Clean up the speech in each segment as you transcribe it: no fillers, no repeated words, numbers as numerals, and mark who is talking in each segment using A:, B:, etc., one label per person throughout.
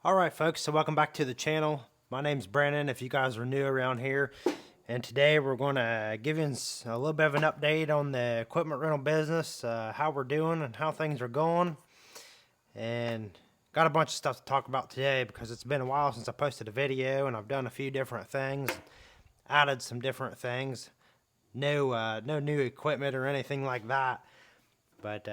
A: Alright folks, so welcome back to the channel. My name's Brandon if you guys are new around here. And today we're going to give you a little bit of an update on the equipment rental business, how we're doing and how things are going. And got a bunch of stuff to talk about today because it's been a while since I posted a video and I've done a few different things, added some different things. No new equipment or anything like that, but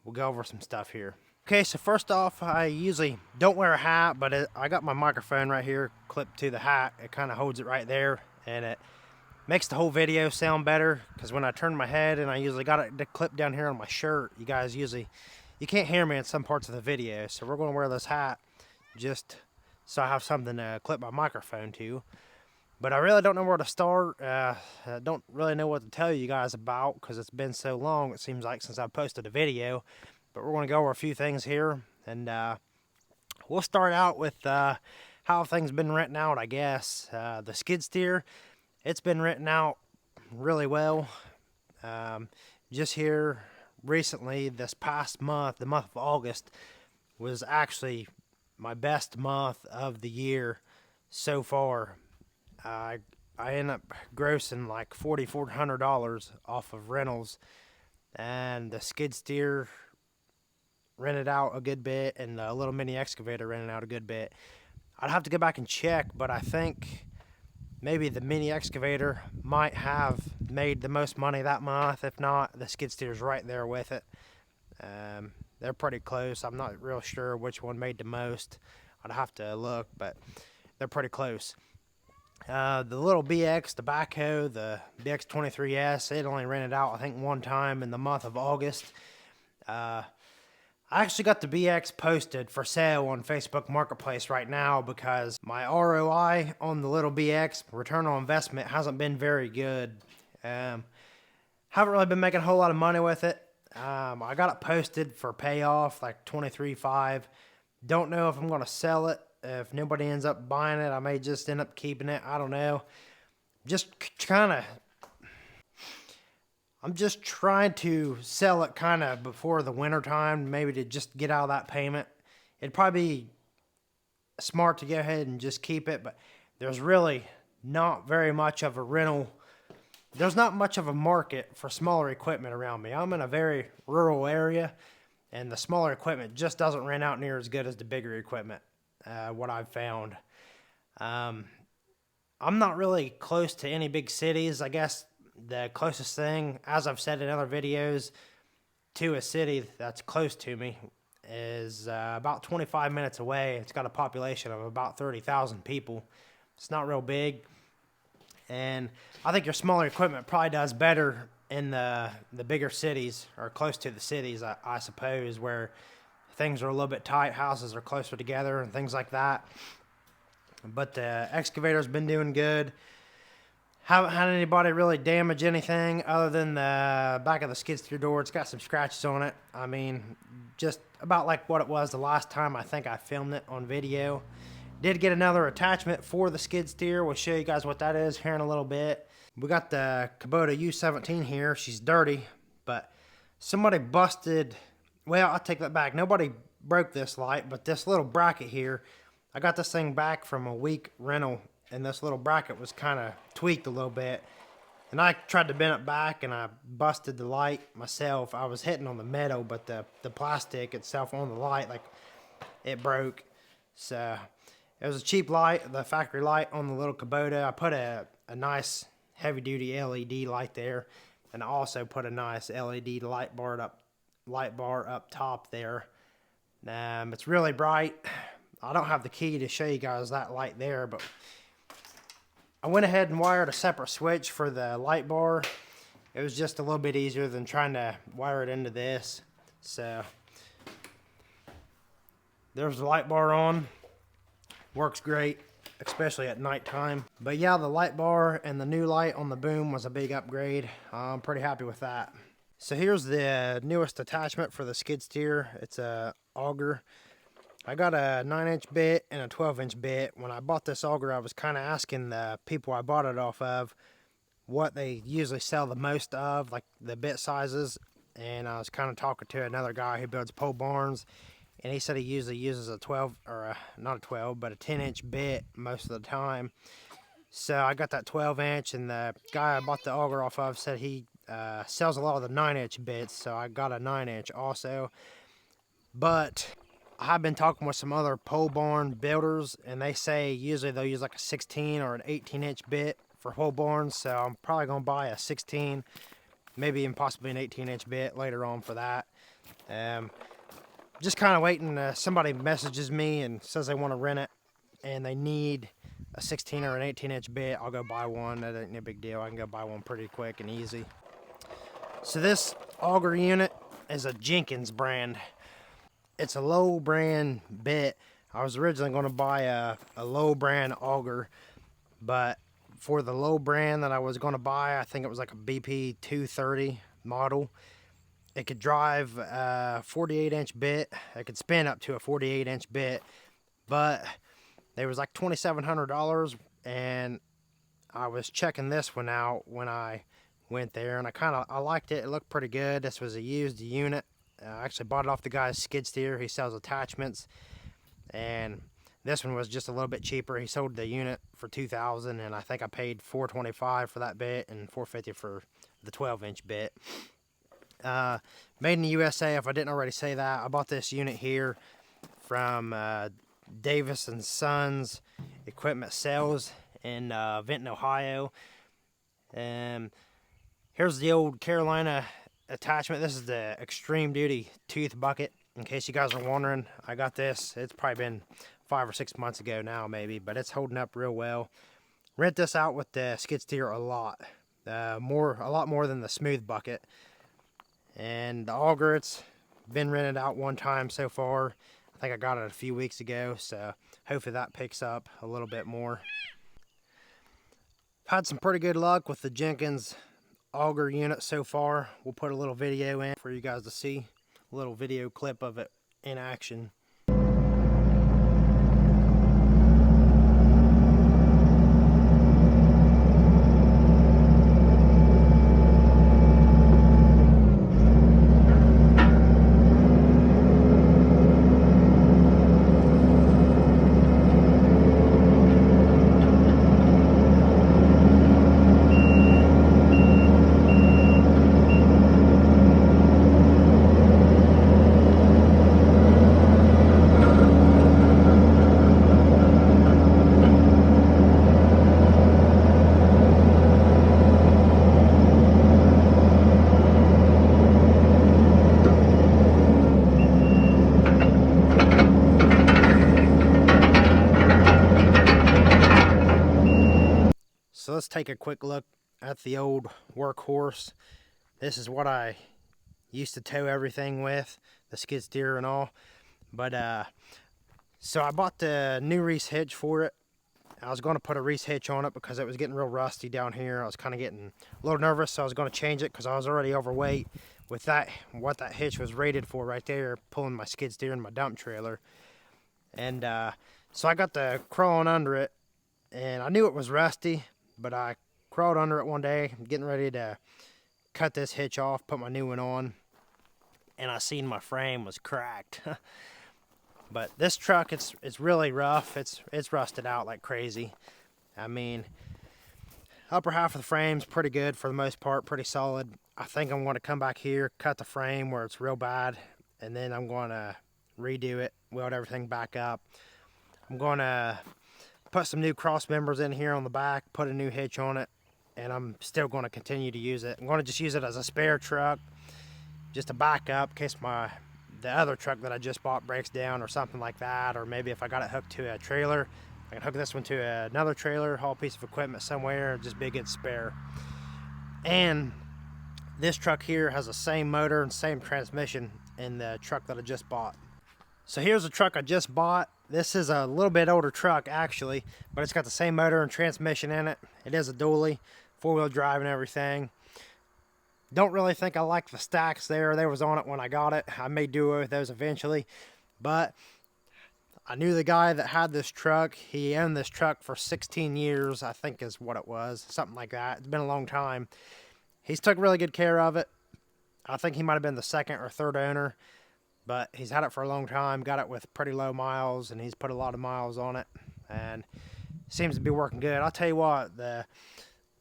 A: we'll go over some stuff here. Okay, so first off, I usually don't wear a hat, but I got my microphone right here clipped to the hat. It kind of holds it right there, and it makes the whole video sound better, because when I turn my head, and I usually got it clipped down here on my shirt, you can't hear me in some parts of the video, so we're going to wear this hat just so I have something to clip my microphone to. But I really don't know where to start. I don't really know what to tell you guys about, because it's been so long, it seems like, since I posted a video. But we're going to go over a few things here, and we'll start out with how things been renting out, I guess. The skid steer, it's been renting out really well. Just here recently, this past month, the month of August, was actually my best month of the year so far. I ended up grossing like $4,400 off of rentals, and the skid steer rented out a good bit, and the little mini excavator rented out a good bit. I'd have to go back and check, but I think maybe the mini excavator might have made the most money that month. If not, the skid steer's right there with it. They're pretty close. I'm not real sure which one made the most. I'd have to look, but they're pretty close. The little BX, the backhoe, the BX23S, it only rented out, I think, one time in the month of August. I actually got the BX posted for sale on Facebook Marketplace right now because my ROI on the little BX, return on investment, hasn't been very good. Haven't really been making a whole lot of money with it. I got it posted for payoff, like $23,500. Don't know if I'm going to sell it. If nobody ends up buying it, I may just end up keeping it. I don't know. I'm just trying to sell it kind of before the winter time, maybe to just get out of that payment. It'd probably be smart to go ahead and just keep it, but there's really not very much of a rental. There's not much of a market for smaller equipment around me. I'm in a very rural area, and the smaller equipment just doesn't rent out near as good as the bigger equipment, what I've found. I'm not really close to any big cities. I guess the closest thing, as I've said in other videos, to a city that's close to me is about 25 minutes away. It's got a population of about 30,000 people. It's not real big. And I think your smaller equipment probably does better in the bigger cities, or close to the cities, I suppose, where things are a little bit tight, houses are closer together and things like that. But the excavator's been doing good. Haven't had anybody really damage anything other than the back of the skid steer door. It's got some scratches on it. I mean, just about like what it was the last time I think I filmed it on video. Did get another attachment for the skid steer. We'll show you guys what that is here in a little bit. We got the Kubota U17 here. She's dirty, but somebody busted. Well, I'll take that back. Nobody broke this light, but this little bracket here, I got this thing back from a week rental, and this little bracket was kind of tweaked a little bit. And I tried to bend it back, and I busted the light myself. I was hitting on the metal, but the plastic itself on the light, like, it broke. So it was a cheap light, the factory light on the little Kubota. I put a nice heavy-duty LED light there, and I also put a nice LED light bar up top there. It's really bright. I don't have the key to show you guys that light there, but I went ahead and wired a separate switch for the light bar. It was just a little bit easier than trying to wire it into this. So there's the light bar on. Works great, especially at nighttime. But yeah, the light bar and the new light on the boom was a big upgrade. I'm pretty happy with that. So here's the newest attachment for the skid steer. It's a auger. I got a 9-inch bit and a 12-inch bit. When I bought this auger, I was kind of asking the people I bought it off of what they usually sell the most of, like the bit sizes. And I was kind of talking to another guy who builds pole barns, and he said he usually uses a 12, or not a 12, but a 10-inch bit most of the time. So I got that 12-inch, and the guy I bought the auger off of said he sells a lot of the 9-inch bits, so I got a 9-inch also. But I've been talking with some other pole barn builders, and they say usually they'll use like a 16 or an 18-inch bit for pole barns, so I'm probably going to buy a 16, maybe even possibly an 18-inch bit later on for that. Just kind of waiting. Somebody messages me and says they want to rent it, and they need a 16 or an 18-inch bit. I'll go buy one. That ain't no big deal. I can go buy one pretty quick and easy. So this auger unit is a Jenkins brand. It's a low brand bit. I was originally going to buy a low brand auger, but for the low brand that I was going to buy, I think it was like a BP 230 model. It could drive a 48-inch bit. It could spin up to a 48-inch bit, but they was like $2,700, and I was checking this one out when I went there, and I liked it. It looked pretty good. This was a used unit. I actually bought it off the guy's skid steer. He sells attachments, and this one was just a little bit cheaper. He sold the unit for $2,000, and I think I paid $425 for that bit and $450 for the 12-inch bit. Made in the USA, if I didn't already say that. I bought this unit here from Davis & Sons Equipment Sales in Vinton, Ohio. Here's the old Carolina attachment. This is the extreme duty tooth bucket. In case you guys are wondering, I got this. It's probably been 5 or 6 months ago now, maybe, but it's holding up real well. Rent this out with the skid steer a lot. A lot more than the smooth bucket. And the auger, it's been rented out one time so far. I think I got it a few weeks ago, so hopefully that picks up a little bit more. I've had some pretty good luck with the Jenkins auger unit so far. We'll put a little video in for you guys to see, a little video clip of it in action. So let's take a quick look at the old workhorse. This is what I used to tow everything with, the skid steer and all. But so I bought the new Reese hitch for it. I was going to put a Reese hitch on it because it was getting real rusty down here. I was kind of getting a little nervous, so I was going to change it because I was already overweight with that, what that hitch was rated for right there, pulling my skid steer in my dump trailer. And so I got the crawling under it, and I knew it was rusty, but I crawled under it one day, getting ready to cut this hitch off, put my new one on, and I seen my frame was cracked. But this truck, it's really rough. It's rusted out like crazy. I mean, upper half of the frame's pretty good for the most part, pretty solid. I think I'm going to come back here, cut the frame where it's real bad, and then I'm going to redo it, weld everything back up. I'm going to put some new cross members in here on the back, put a new hitch on it, and I'm still going to continue to use it. I'm going to just use it as a spare truck, just to back up in case the other truck that I just bought breaks down or something like that, or maybe if I got it hooked to a trailer, I can hook this one to another trailer, haul a piece of equipment somewhere, just be a good spare. And this truck here has the same motor and same transmission in the truck that I just bought. So here's the truck I just bought. This is a little bit older truck actually, but it's got the same motor and transmission in it. It is a dually, 4-wheel drive and everything. Don't really think I like the stacks there. They was on it when I got it. I may do with those eventually, but I knew the guy that had this truck. He owned this truck for 16 years, I think is what it was, something like that. It's been a long time. He's took really good care of it. I think he might have been the second or third owner. but he's had it for a long time, got it with pretty low miles, and he's put a lot of miles on it, and seems to be working good. I'll tell you what, the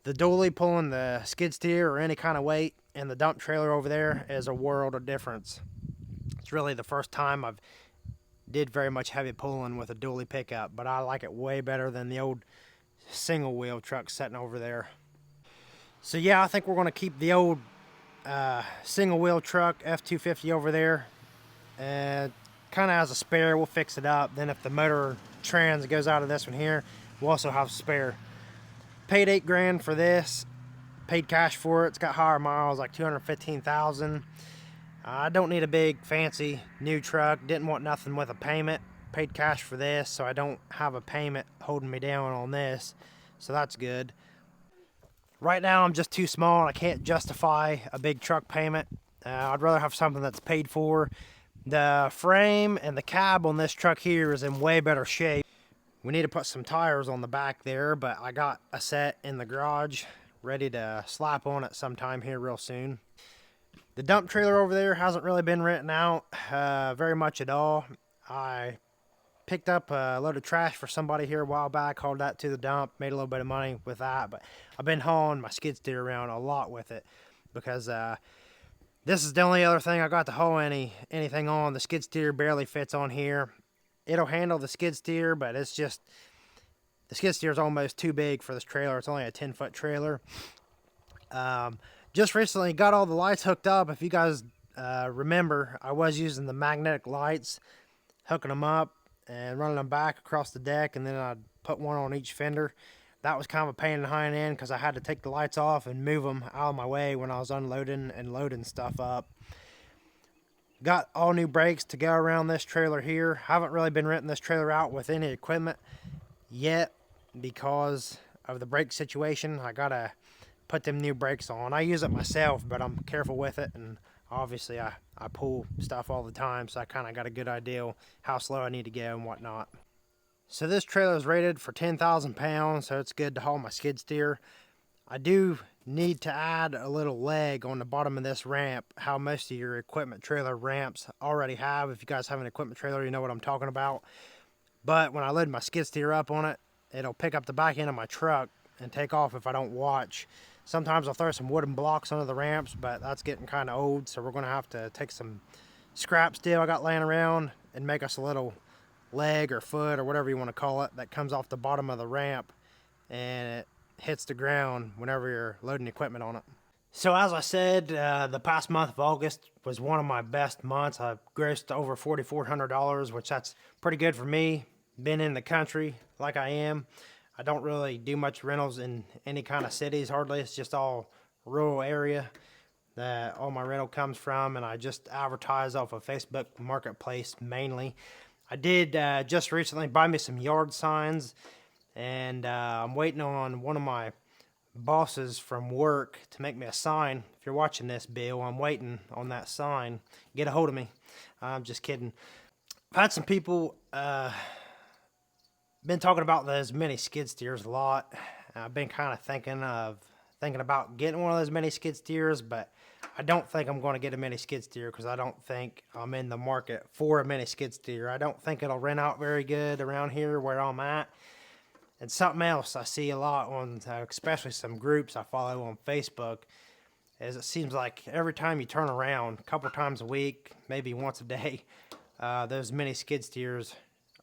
A: dually pulling the skid steer or any kind of weight in the dump trailer over there is a world of difference. It's really the first time I've did very much heavy pulling with a dually pickup, but I like it way better than the old single wheel truck sitting over there. So yeah, I think we're going to keep the old single wheel truck F250 over there, and kind of as a spare. We'll fix it up. Then if the motor trans goes out of this one here, we'll also have a spare. Paid $8,000 for this. Paid cash for it. It's got higher miles, like 215,000. I don't need a big fancy new truck. Didn't want nothing with a payment. Paid cash for this, so I don't have a payment holding me down on this. So that's good. Right now I'm just too small and I can't justify a big truck payment. I'd rather have something that's paid for. The frame and the cab on this truck here is in way better shape. We need to put some tires on the back there, but I got a set in the garage ready to slap on it sometime here real soon. The dump trailer over there hasn't really been renting out very much at all. I picked up a load of trash for somebody here a while back, hauled that to the dump, made a little bit of money with that, but I've been hauling my skid steer around a lot with it because this is the only other thing I got to haul anything on. The skid steer barely fits on here. It'll handle the skid steer, but it's just, the skid steer is almost too big for this trailer. It's only a 10-foot trailer. Just recently got all the lights hooked up. If you guys remember, I was using the magnetic lights, hooking them up and running them back across the deck, and then I'd put one on each fender. That was kind of a pain in the hind end because I had to take the lights off and move them out of my way when I was unloading and loading stuff up. Got all new brakes to go around this trailer here. Haven't really been renting this trailer out with any equipment yet because of the brake situation. I gotta put them new brakes on. I use it myself, but I'm careful with it, and obviously I pull stuff all the time, so I kind of got a good idea how slow I need to go and whatnot. So this trailer is rated for 10,000 pounds, so it's good to haul my skid steer. I do need to add a little leg on the bottom of this ramp, how most of your equipment trailer ramps already have. If you guys have an equipment trailer, you know what I'm talking about. But when I load my skid steer up on it, it'll pick up the back end of my truck and take off if I don't watch. Sometimes I'll throw some wooden blocks under the ramps, but that's getting kind of old, so we're going to have to take some scrap steel I got laying around and make us a little leg or foot or whatever you want to call it that comes off the bottom of the ramp, and it hits the ground whenever you're loading equipment on it. So as I said, the past month of August was one of my best months. I grossed over $4,400, which that's pretty good for me. Been in the country like I am. I don't really do much rentals in any kind of cities, hardly. It's just all rural area that all my rental comes from, and I just advertise off of Facebook Marketplace mainly. I did just recently buy me some yard signs, and I'm waiting on one of my bosses from work to make me a sign. If you're watching this, Bill, I'm waiting on that sign. Get a hold of me. I'm just kidding. I've had some people been talking about those mini skid steers a lot. I've been kind of thinking about getting one of those mini skid steers, but I don't think I'm going to get a mini skid steer because I don't think I'm in the market for a mini skid steer. I don't think it'll rent out very good around here where I'm at. And something else I see a lot on, especially some groups I follow on Facebook, is it seems like every time you turn around, a couple times a week, maybe once a day, those mini skid steers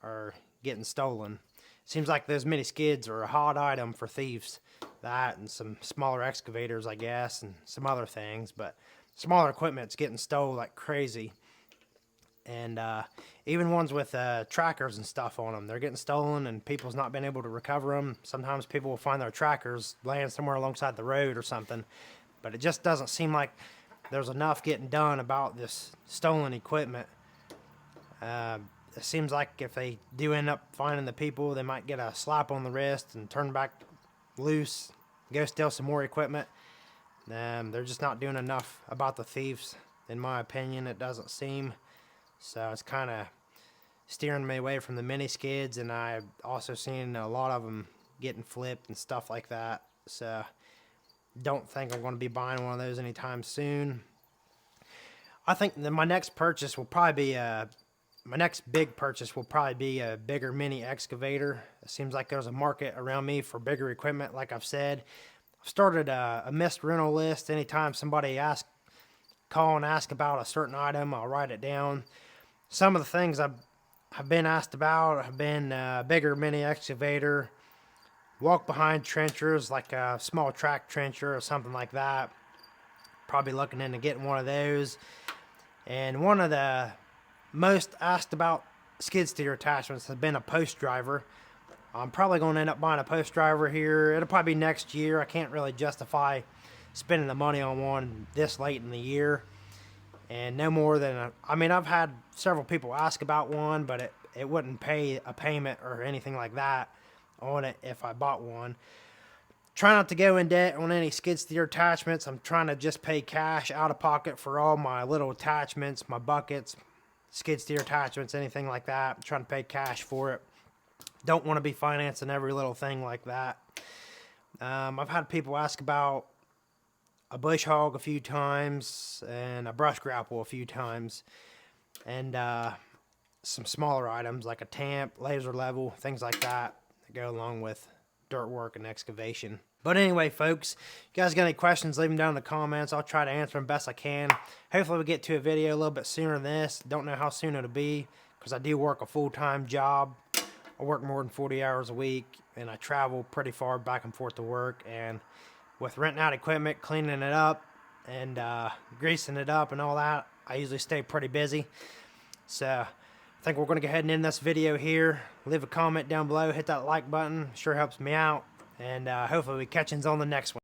A: are getting stolen. Seems like those mini skids are a hot item for thieves. That and some smaller excavators, I guess, and some other things. But smaller equipment's getting stolen like crazy. And even ones with trackers and stuff on them, they're getting stolen, and people's not been able to recover them. Sometimes people will find their trackers laying somewhere alongside the road or something. But it just doesn't seem like there's enough getting done about this stolen equipment. It seems like if they do end up finding the people, they might get a slap on the wrist and turn back loose, go steal some more equipment. They're just not doing enough about the thieves, in my opinion, it doesn't seem. So it's kind of steering me away from the mini skids, and I've also seen a lot of them getting flipped and stuff like that. So don't think I'm going to be buying one of those anytime soon. I think that my next purchase will probably be my next big purchase will probably be a bigger mini excavator. It seems like there's a market around me for bigger equipment, like I've said. I've started a missed rental list. Anytime somebody call and ask about a certain item, I'll write it down. Some of the things I've been asked about have been bigger mini excavator, walk behind trenchers like a small track trencher or something like that. Probably looking into getting one of those. And one of the most asked about skid steer attachments has been a post driver. I'm probably going to end up buying a post driver here. It'll probably be next year. I can't really justify spending the money on one this late in the year. And no more than, I've had several people ask about one, but it wouldn't pay a payment or anything like that on it if I bought one. Try not to go in debt on any skid steer attachments. I'm trying to just pay cash out of pocket for all my little attachments, my buckets, skid steer attachments, anything like that. I'm trying to pay cash for it. Don't want to be financing every little thing like that. I've had people ask about a bush hog a few times and a brush grapple a few times, and some smaller items like a tamp, laser level, things like that go along with dirt work and excavation. But anyway, folks, if you guys got any questions, leave them down in the comments. I'll try to answer them best I can. Hopefully we'll get to a video a little bit sooner than this. Don't know how soon it'll be because I do work a full-time job. I work more than 40 hours a week, and I travel pretty far back and forth to work. And with renting out equipment, cleaning it up, and greasing it up and all that, I usually stay pretty busy. So I think we're going to go ahead and end this video here. Leave a comment down below, hit that like button, sure helps me out, and hopefully we catch you on the next one.